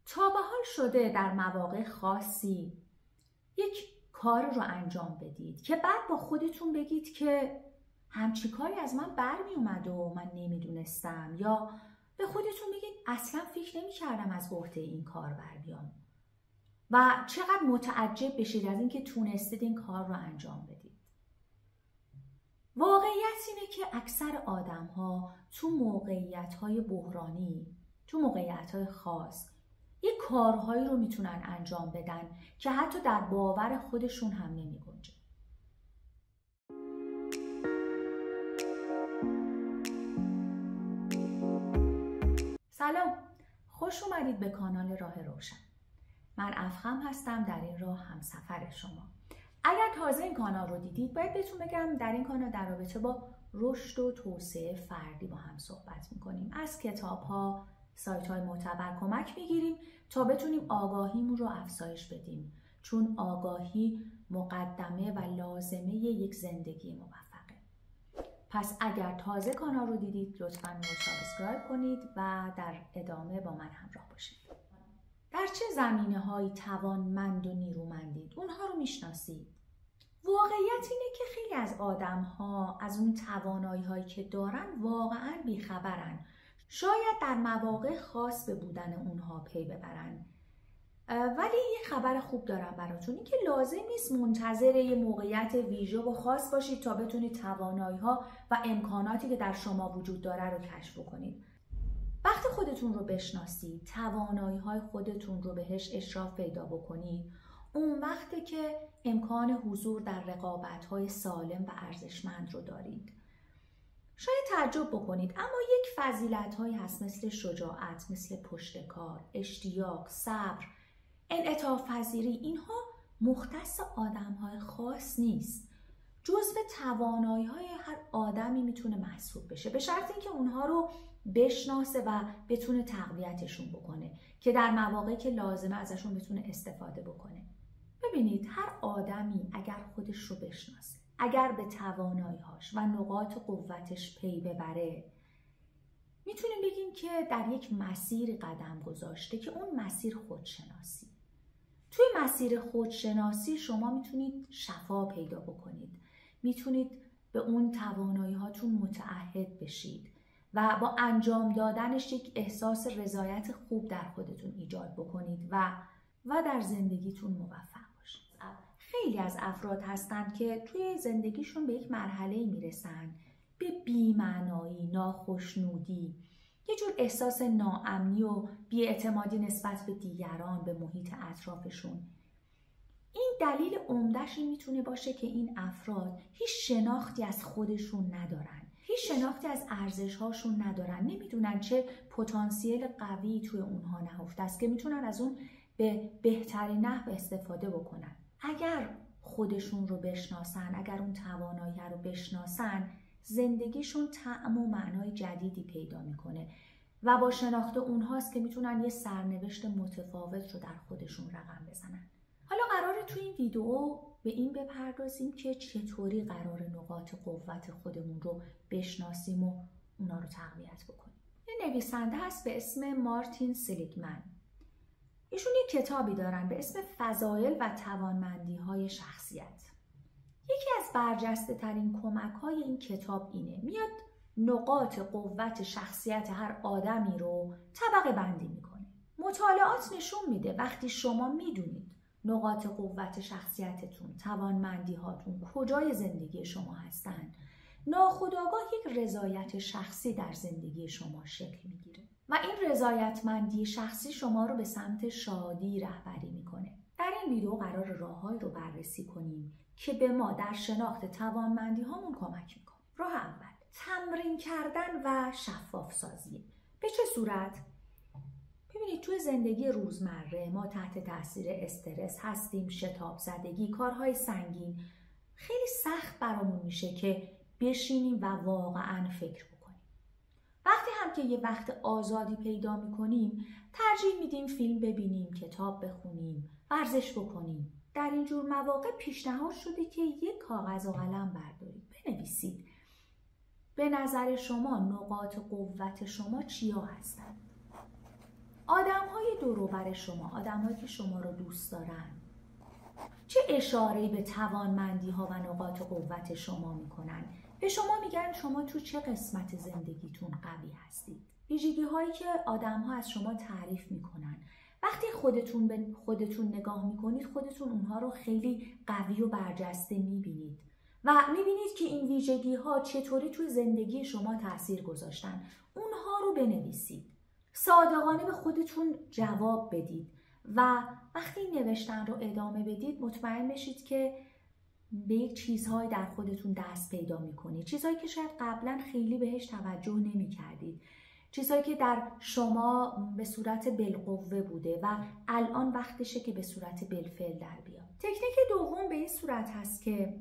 تا به حال شده در مواقع خاصی یک کار رو انجام بدید که بعد با خودتون بگید که همچی کاری از من برمی اومد و من نمیدونستم، یا به خودتون بگید اصلا فکر نمی کردم از عهده این کار بر بیام، و چقدر متعجب بشید از اینکه تونستید این کار رو انجام بدید. واقعیت اینه که اکثر آدم‌ها تو موقعیت‌های بحرانی، تو موقعیت‌های خاص، یه کارهایی رو میتونن انجام بدن که حتی در باور خودشون هم نمی‌گنجه. سلام، خوش اومدید به کانال راه روشن. من افخم هستم، در این راه همسفر شما. اگر تازه این کانال رو دیدید، باید بهتون بگم در این کانال در رابطه با رشد و توسعه فردی با هم صحبت میکنیم. از کتاب‌ها، سایت‌های معتبر کمک میگیریم تا بتونیم آگاهیمون رو افزایش بدیم، چون آگاهی مقدمه و لازمه یک زندگی موفقه. پس اگر تازه کانال رو دیدید، لطفاً ما رو سابسکرایب کنید و در ادامه با من همراه باشید. در چه زمینه‌هایی توانمند و نیرومندید؟ اونها رو میشناسید؟ واقعیت اینه که خیلی از آدم‌ها از اون توانایی‌هایی که دارن واقعاً بیخبرن. شاید در مواقع خاص به بودن اونها پی ببرن. ولی یه خبر خوب دارم براتون، این که لازم نیست منتظر یه موقعیت ویژه و خاص باشید تا بتونید توانایی‌ها و امکاناتی که در شما وجود داره رو کشف کنید. وقتی خودتون رو بشناسید، توانایی‌های خودتون رو بهش اشراف پیدا بکنید، اون وقته که امکان حضور در رقابت‌های سالم و ارزشمند رو دارید. شاید تعجب بکنید، اما یک فضیلت‌هایی هست مثل شجاعت، مثل پشتکار، اشتیاق، صبر، انعطاف پذیری. اینها مختص آدم‌های خاص نیست. جزو توانایی‌های هر آدمی میتونه محسوب بشه، به شرط اینکه اونها رو بشناسه و بتونه تقویتشون بکنه که در مواقعی که لازمه ازشون بتونه استفاده بکنه. ببینید، هر آدمی اگر خودش رو بشناسه، اگر به توانایی‌هاش و نقاط قوتش پی ببره، میتونیم بگیم که در یک مسیر قدم گذاشته که اون مسیر خودشناسی. توی مسیر خودشناسی شما میتونید شفا پیدا بکنید، میتونید به اون توانایی‌هاتون متعهد بشید و با انجام دادنش یک احساس رضایت خوب در خودتون ایجاد بکنید و در زندگیتون موفق باشید. خیلی از افراد هستند که توی زندگیشون به یک مرحله میرسن به بی‌معنایی، ناخشنودی، یه جور احساس ناامنی و بی‌اعتمادی نسبت به دیگران، به محیط اطرافشون. این دلیل عمده‌ش این میتونه باشه که این افراد هیچ شناختی از خودشون ندارن، هیچ شناختی از ارزش‌هاشون ندارن، نمیدونن چه پتانسیل قوی توی اونها نهفته است که میتونن از اون به بهترین نحو استفاده بکنن. اگر خودشون رو بشناسن، اگر اون توانایی رو بشناسن، زندگیشون طعم و معنای جدیدی پیدا میکنه و با شناخت اونهاست که میتونن یه سرنوشت متفاوت رو در خودشون رقم بزنن. حالا قراره تو این ویدیو به این بپردازیم که چطوری قرار نقاط قوت خودمون رو بشناسیم و اونا رو تقویت بکنیم. یه نویسنده هست به اسم مارتین سلیگمن. ایشون یه کتابی دارن به اسم فضایل و توانمندی‌های شخصیت. یکی از برجسته ترین کمک های این کتاب اینه، میاد نقاط قوت شخصیت هر آدمی رو طبقه بندی میکنه. مطالعات نشون میده وقتی شما میدونید نقاط قوت شخصیتتون، توانمندی هاتون کجای زندگی شما هستن، ناخودآگاه یک رضایت شخصی در زندگی شما شکل میگیره و این رضایتمندی شخصی شما رو به سمت شادی رهبری میکنه. در این ویدیو قرار راههایی رو بررسی کنیم که به ما در شناخت توانمندی هامون کمک میکنه. راه اول، تمرین کردن و شفاف سازی. به چه صورت؟ ببینید، توی زندگی روزمره ما تحت تاثیر استرس هستیم، شتاب زدگی، کارهای سنگین. خیلی سخت برامون میشه که بشینیم و واقعاً فکر بکنیم. وقتی هم که یه وقت آزادی پیدا میکنیم، ترجیح میدیم فیلم ببینیم، کتاب بخونیم، ورزش بکنیم. در این جور مواقع پیشنهاد شده که یک کاغذ و قلم بردارید، بنویسید. به نظر شما نقاط قوت شما چیا هستند؟ آدم‌های دور و بر شما، آدم‌هایی که شما رو دوست دارن، چه اشاره‌ای به توانمندی‌ها و نقاط قوت شما میکنن؟ به شما میگن شما تو چه قسمت زندگیتون قوی هستید؟ ویژگی‌هایی که آدم‌ها از شما تعریف میکنن. وقتی خودتون به خودتون نگاه میکنید، خودتون اونها رو خیلی قوی و برجسته میبینید و میبینید که این ویژگی‌ها چطوری توی زندگی شما تأثیر گذاشتن. اونها رو بنویسید. صادقانه به خودتون جواب بدید و وقتی نوشتن رو ادامه بدید مطمئن بشید که به یک چیزهایی در خودتون دست پیدا میکنید. چیزهایی که شاید قبلا خیلی بهش توجه نمیکردید. چیزهایی که در شما به صورت بالقوه بوده و الان وقتشه که به صورت بالفعل در بیاد. تکنیک دوم به این صورت هست که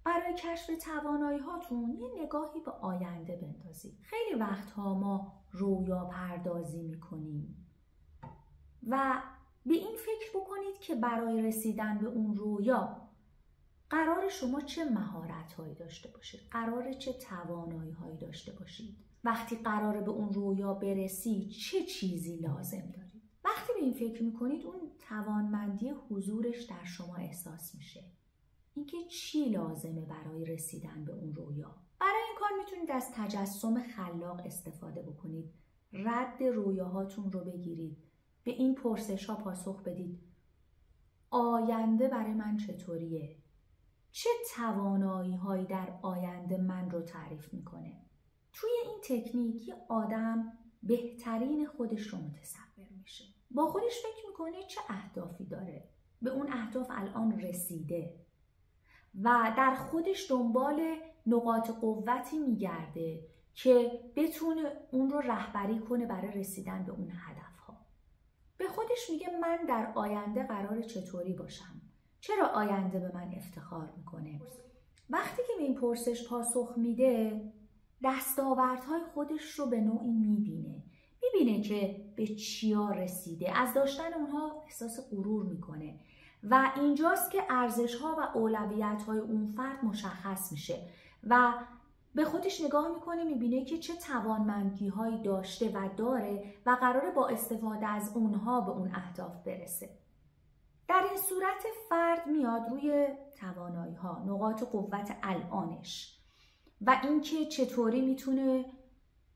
برای کشف توانایی هاتون یه نگاهی به آینده بندازید. خیلی وقتها ما رویا پردازی میکنیم و به این فکر بکنید که برای رسیدن به اون رویا قرار شما چه مهارت‌هایی داشته باشید، قرار چه توانایی‌هایی داشته باشید. وقتی قراره به اون رویا برسید چه چیزی لازم دارید. وقتی به این فکر میکنید اون توانمندی حضورش در شما احساس میشه. اینکه چی لازمه برای رسیدن به اون رویا. برای این کار میتونید از تجسم خلاق استفاده بکنید. رد رویاهاتون رو بگیرید. به این پرسش‌ها پاسخ بدید. آینده برای من چطوریه؟ چه توانایی‌هایی در آینده من رو تعریف میکنه؟ توی این تکنیک آدم بهترین خودش رو متصور میشه. با خودش فکر میکنه چه اهدافی داره. به اون اهداف الان رسیده و در خودش دنبال نقاط قوتی میگرده که بتونه اون رو رهبری کنه برای رسیدن به اون هدفها. به خودش میگه من در آینده قراره چطوری باشم؟ چرا آینده به من افتخار میکنه؟ وقتی که به این پرسش پاسخ میده دستاوردهای خودش رو به نوعی میبینه که به چیا رسیده. از داشتن اونها احساس غرور میکنه و اینجاست که ارزش‌ها و اولویت‌های اون فرد مشخص میشه و به خودش نگاه میکنه، میبینه که چه توانمندی‌هایی داشته و داره و قراره با استفاده از اونها به اون اهداف برسه. در این صورت فرد میاد روی توانایی‌ها، نقاط قوت الانش و اینکه چطوری میتونه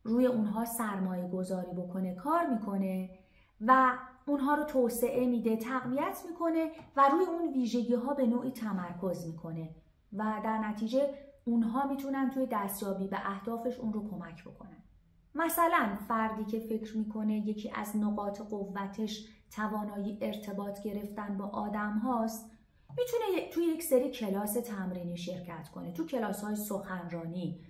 روی اونها سرمایه گذاری بکنه کار میکنه و اونها رو توسعه میده، تقویت میکنه و روی اون ویژگی ها به نوعی تمرکز میکنه و در نتیجه اونها میتونن توی دستیابی به اهدافش اون رو کمک بکنن. مثلا فردی که فکر میکنه یکی از نقاط قوتش توانایی ارتباط گرفتن با آدم هاست، میتونه توی یک سری کلاس تمرینی شرکت کنه، توی کلاس‌های سخنرانی،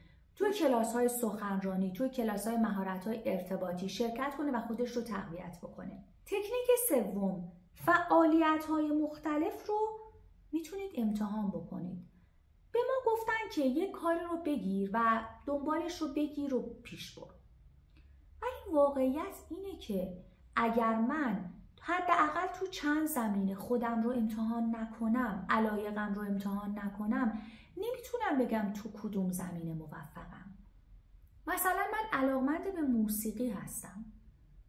توی کلاس‌های مهارت‌های ارتباطی شرکت کنه و خودش رو تقویت بکنه. تکنیک سوم، فعالیت‌های مختلف رو میتونید امتحان بکنید. به ما گفتن که یک کاری رو بگیر و دنبالش رو بگیر و پیش برو. ولی واقعیت اینه که اگر من حداقل تو چند زمینه خودم رو امتحان نکنم، علایقم رو امتحان نکنم، نمیتونم بگم تو کدوم زمینه موفقم. مثلا من علاقمند به موسیقی هستم.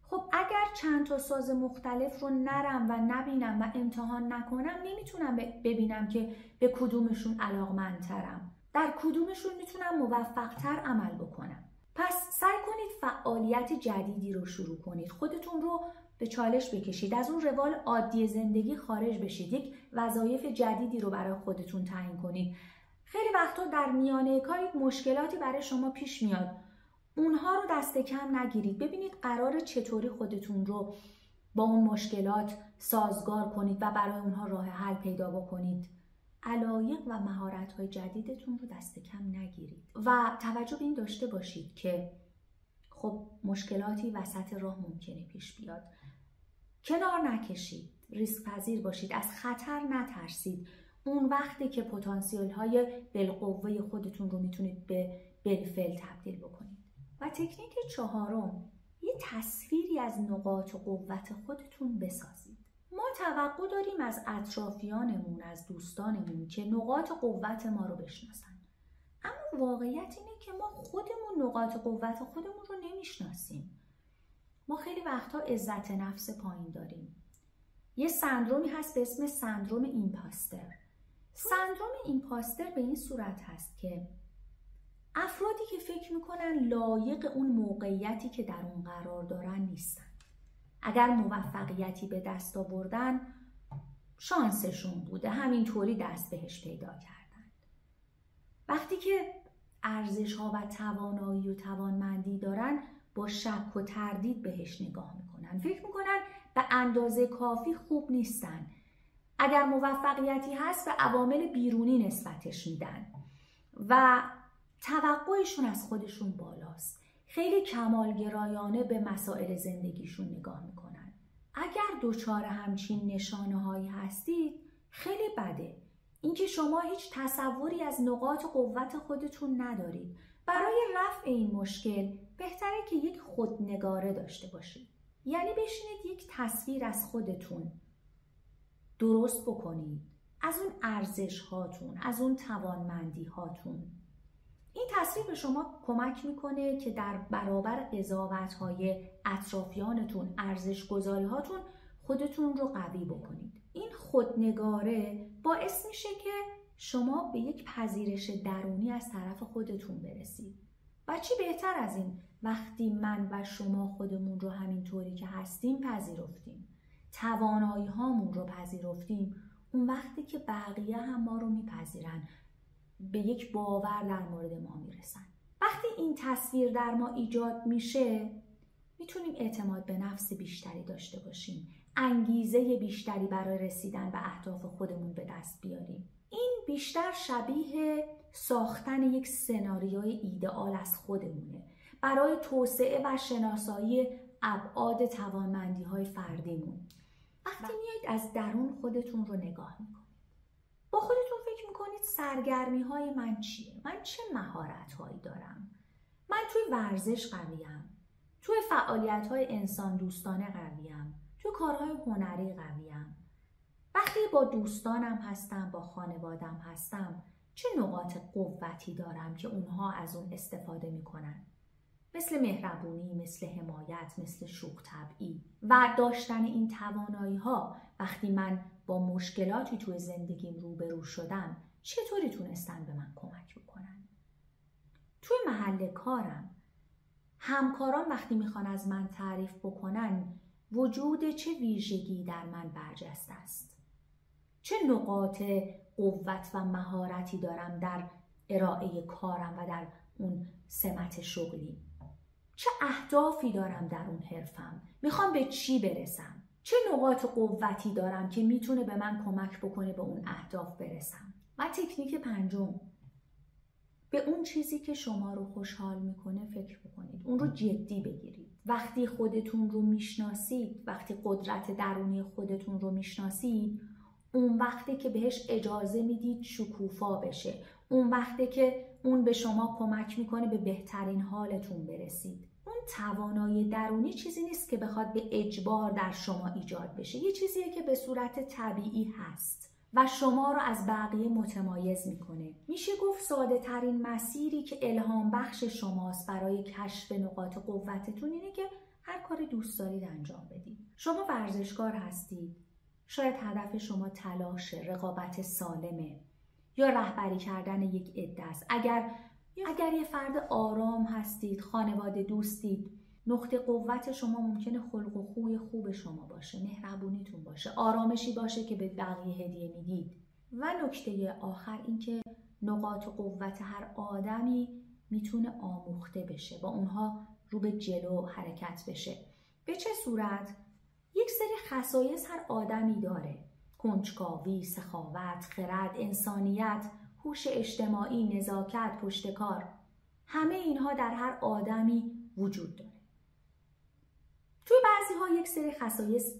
خب اگر چند تا ساز مختلف رو نرم و نبینم و امتحان نکنم، نمیتونم ببینم که به کدومشون علاقمندترم، در کدومشون میتونم موفقتر عمل بکنم. پس سعی کنید فعالیت جدیدی رو شروع کنید، خودتون رو به چالش بکشید، از اون روال عادی زندگی خارج بشید، یک وظایف جدیدی رو برای خودتون تعیین کنید. خیلی وقتا در میانه کار مشکلاتی برای شما پیش میاد، اونها رو دست کم نگیرید، ببینید قراره چطوری خودتون رو با اون مشکلات سازگار کنید و برای اونها راه حل پیدا بکنید. علایق و مهارت‌های جدیدتون رو دست کم نگیرید و توجه به این داشته باشید که خب مشکلاتی وسط راه ممکنه پیش بیاد. کنار نکشید، ریسک پذیر باشید، از خطر نترسید. اون وقتی که پتانسیل‌های بالقوه خودتون رو میتونید به بالفعل تبدیل بکنید. و تکنیک چهارم، یه تصویری از نقاط قوت خودتون بسازید. ما توقع داریم از اطرافیانمون، از دوستانمون که نقاط قوت ما رو بشناسن. اما واقعیت اینه که ما خودمون نقاط قوت خودمون رو نمیشناسیم. ما خیلی وقتها عزت نفس پایین داریم. یه سندرومی هست به اسم سندروم ایمپاستر. سندروم ایمپاستر به این صورت هست که افرادی که فکر میکنن لایق اون موقعیتی که در اون قرار دارن نیستن. اگر موفقیتی به دست آوردن شانسشون بوده، همینطوری دست بهش پیدا کردن. وقتی که ارزش‌ها و توانایی و توانمندی دارن با شک و تردید بهش نگاه میکنن. فکر میکنن به اندازه کافی خوب نیستن. اگر موفقیتی هست به عوامل بیرونی نسبتش میدن و توقعشون از خودشون بالاست. خیلی کمالگرایانه به مسائل زندگیشون نگاه میکنن. اگر دچار همچین نشانه‌هایی هستید خیلی بده. اینکه شما هیچ تصوری از نقاط قوت خودتون ندارید. برای رفع این مشکل بهتره که یک خودنگاره داشته باشید. یعنی بشینید یک تصویر از خودتون درست بکنید. از اون ارزش هاتون، از اون توانمندی هاتون. این تصویر به شما کمک میکنه که در برابر قضاوت های اطرافیانتون، ارزش گذاری هاتون خودتون رو قوی بکنید. این خودنگاره باعث میشه که شما به یک پذیرش درونی از طرف خودتون برسید. و چی بهتر از این وقتی من و شما خودمون رو همینطوری که هستیم پذیرفتیم، توانایی هامون رو پذیرفتیم، اون وقتی که بقیه هم ما رو میپذیرن، به یک باور در مورد ما میرسن. وقتی این تصویر در ما ایجاد میشه میتونیم اعتماد به نفس بیشتری داشته باشیم، انگیزه بیشتری برای رسیدن به اهداف خودمون به دست بیاریم. این بیشتر شبیه ساختن یک سناریوی ایدئال از خودمونه برای توسعه و شناسایی ابعاد توانمندی های فردیمون. وقتی میایید از درون خودتون رو نگاه میکنید، با خودتون فکر میکنید سرگرمی های من چیه؟ من چه مهارت هایی دارم؟ من توی ورزش قویم، توی فعالیت های انسان دوستانه قویم، توی کارهای هنری قویم. وقتی با دوستانم هستم، با خانوادم هستم، چه نقاط قوتی دارم که اونها از اون استفاده میکنن؟ مثل مهربونی، مثل حمایت، مثل شوخ طبعی. و داشتن این توانایی ها وقتی من با مشکلاتی توی زندگیم روبرو شدم چطوری تونستن به من کمک بکنن؟ توی محل کارم همکاران وقتی میخوان از من تعریف بکنن وجود چه ویژگی در من برجسته است؟ چه نقاط قوت و مهارتی دارم در ارائه کارم و در اون سمت شغلی؟ چه اهدافی دارم در اون حرفم؟ میخوام به چی برسم؟ چه نقاط قوتی دارم که میتونه به من کمک بکنه به اون اهداف برسم؟ و تکنیک پنجم، به اون چیزی که شما رو خوشحال میکنه فکر بکنید. اون رو جدی بگیرید. وقتی خودتون رو میشناسید، وقتی قدرت درونی خودتون رو میشناسید، اون وقتی که بهش اجازه میدید شکوفا بشه، اون وقتی که اون به شما کمک میکنه به بهترین حالتون برسید. اون توانایی درونی چیزی نیست که بخواد به اجبار در شما ایجاد بشه. یه چیزیه که به صورت طبیعی هست و شما رو از بقیه متمایز میکنه. میشه گفت ساده ترین مسیری که الهام بخش شماست برای کشف نقاط قوتتون اینه که هر کاری دوست دارید انجام بدید. شما ورزشکار هستید، شاید هدف شما تلاش، رقابت سالمه یا رهبری کردن یک عده است. اگر یه فرد آرام هستید، خانواده دوستید، نقطه قوت شما ممکنه خلق و خوی خوب شما باشه، مهربونیتون باشه، آرامشی باشه که به بقیه هدیه میدید. و نکته آخر این که نقاط قوت هر آدمی میتونه آموخته بشه، با اونها رو به جلو حرکت بشه. به چه صورت؟ یک سری خصایص هر آدمی داره: کنجکاوی، سخاوت، خرد، انسانیت، هوش اجتماعی، نزاکت، پشتکار. همه اینها در هر آدمی وجود داره. توی بعضی ها یک سری خصایص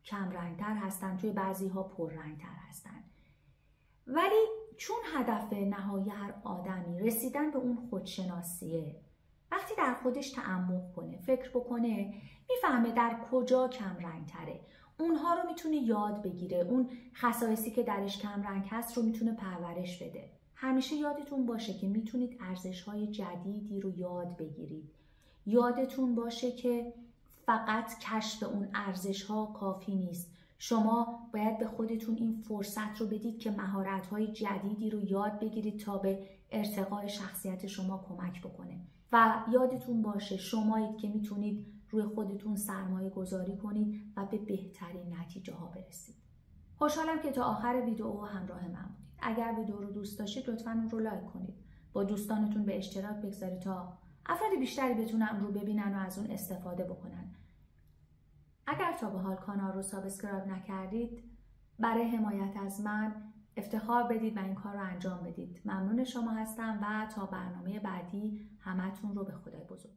کم رنگتر هستن، توی بعضی ها پر رنگتر هستن. ولی چون هدف نهایی هر آدمی رسیدن به اون خودشناسیه، وقتی در خودش تعمق کنه، فکر بکنه، میفهمه در کجا کم رنگ تره. اونها رو میتونه یاد بگیره. اون خصایصی که درش کم رنگ هست رو میتونه پرورش بده. همیشه یادتون باشه که میتونید ارزش‌های جدیدی رو یاد بگیرید. یادتون باشه که فقط کشف اون ارزش ها کافی نیست. شما باید به خودتون این فرصت رو بدید که مهارت های جدیدی رو یاد بگیرید تا به ارتقای شخصیت شما کمک بکنه. و یادتون باشه شمایید که میتونید روی خودتون سرمایه گذاری کنید و به بهترین نتیجه ها برسید. خوشحالم که تا آخر ویدیو همراه من بودید. اگر ویدیو رو دوست داشتید لطفاً اون رو لایک کنید. با دوستانتون به اشتراک بگذارید تا افراد بیشتری بتونن رو ببینن و از اون استفاده بکنن. اگر تا به حال کانال رو سابسکرایب نکردید، برای حمایت از من افتخار بدید و این کار رو انجام بدید. ممنون شما هستم و تا برنامه بعدی همتون رو به خدای بزرگ.